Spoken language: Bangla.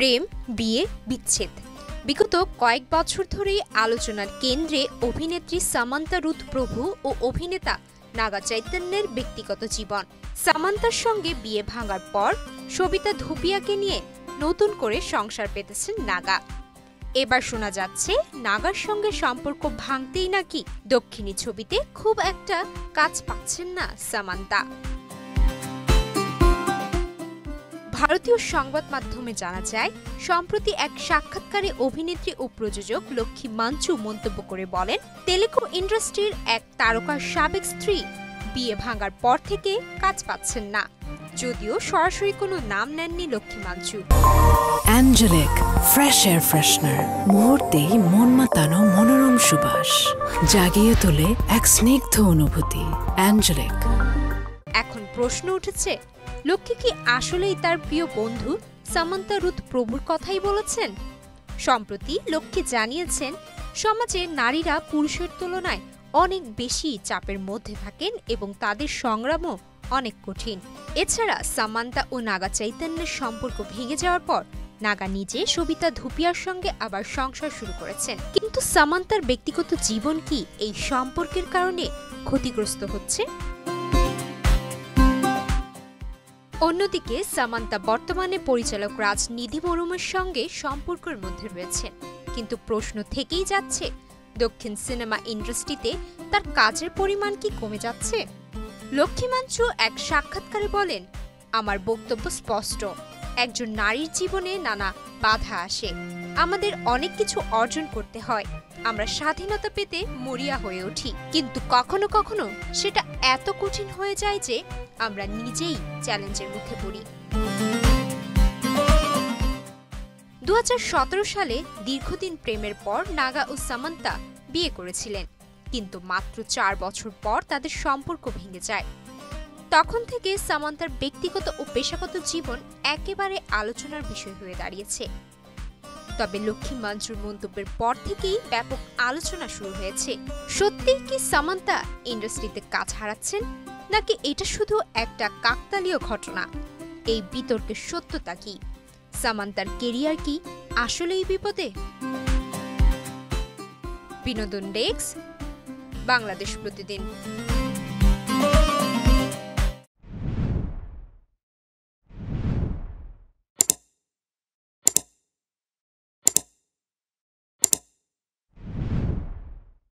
প্রেম, বিয়ে, বিচ্ছেদ বিগত কয়েক বছর ধরেই আলোচনার কেন্দ্রে অভিনেত্রী সামান্তা রুথ প্রভু ও অভিনেতা নাগা চৈতন্যের ব্যক্তিগত জীবন। সামান্তার সঙ্গে বিয়ে ভাঙার পর সবিতা ধুপিয়াকে নিয়ে নতুন করে সংসার পেতেছেন নাগা। এবার শোনা যাচ্ছে নাগার সঙ্গে সম্পর্ক ভাঙতেই নাকি দক্ষিণী ছবিতে খুব একটা কাজ পাচ্ছেন না সামান্তা। ভারতীয় সংবাদ মাধ্যমে জানা যায়, সম্প্রতি এক সাক্ষাৎকারে অভিনেত্রী ও প্রযোজক লক্ষ্মী মাঞ্চু মন্তব্য করে বলেন, তেলুগু ইন্ডাস্ট্রির এক তারকার সাবেক স্ত্রী বিয়ে ভাঙার পর থেকে কাজ পাচ্ছেন না। যদিও সরাসরি কোনো নাম নেননি Lakshmi Manchu. Angelic fresh air freshener, মুহূর্তেই মন মাতানো মনোরম সুবাস, জাগিয়ে তোলে এক স্নিগ্ধ অনুভূতি। অ্যাঞ্জেলিক। এখন প্রশ্ন উঠেছে, লক্ষ্মী কি আসলেই তার প্রিয় বন্ধু সামান্তা রুথ প্রভুর কথাই বলেছেন? সম্প্রতি লক্ষ্মী জানিয়েছেন, সমাজে নারীরা পুরুষের তুলনায় অনেক বেশি চাপের মধ্যে থাকেন এবং তাদের সংগ্রামও অনেক কঠিন। এছাড়া সামান্তা ও নাগা চৈতন্যের সম্পর্ক ভেঙে যাওয়ার পর নাগা নিজে সবিতা ধুপিয়ার সঙ্গে আবার সংসার শুরু করেছেন। কিন্তু সামান্তার ব্যক্তিগত জীবন কি এই সম্পর্কের কারণে ক্ষতিগ্রস্ত হচ্ছে? অন্যদিকে সামান্তা বর্তমানে পরিচালক রাজ নিধিবর্মনের সঙ্গে সম্পর্কের মধ্যে রয়েছেন, কিন্তু প্রশ্ন থেকেই যাচ্ছে, দক্ষিণ সিনেমা ইন্ডাস্ট্রিতে তার কাজের পরিমাণ কি কমে যাচ্ছে? লক্ষ্মী মাঞ্চু এক সাক্ষাৎকারে বলেন, আমার বক্তব্য স্পষ্ট, একজন নারীর জীবনে নানা বাধা আসে, আমাদের অনেক কিছু অর্জন করতে হয়, আমরা স্বাধীনতা পেতে মরিয়া হয়ে উঠি, কিন্তু কখনো কখনো সেটা এত কঠিন হয়ে যায় যে আমরা নিজেই চ্যালেঞ্জের মুখে পড়ি। 2017 সালে দীর্ঘদিন প্রেমের পর নাগা ও সামান্তা বিয়ে করেছিলেন, কিন্তু মাত্র 4 বছর পর তাদের সম্পর্ক ভেঙে যায়। তখন থেকে সামান্তার ব্যক্তিগত ও পেশাগত জীবন একেবারে আলোচনার বিষয় হয়ে দাঁড়িয়েছে। তবে লক্ষ্মী মাঞ্চুর মন্তব্যের পর থেকেই ব্যাপক আলোচনা শুরু হয়েছে। সত্যিই কি সামান্তা ইন্ডাস্ট্রিতে কাজ হারাচ্ছেন, নাকি এটা শুধু একটা কাকতালীয় ঘটনা? এই বিতর্কের সত্যতা কি? সামান্তার কেরিয়ার কি আসলেই বিপদে? বিনোদন ডেস্ক, বাংলাদেশ প্রতিদিন।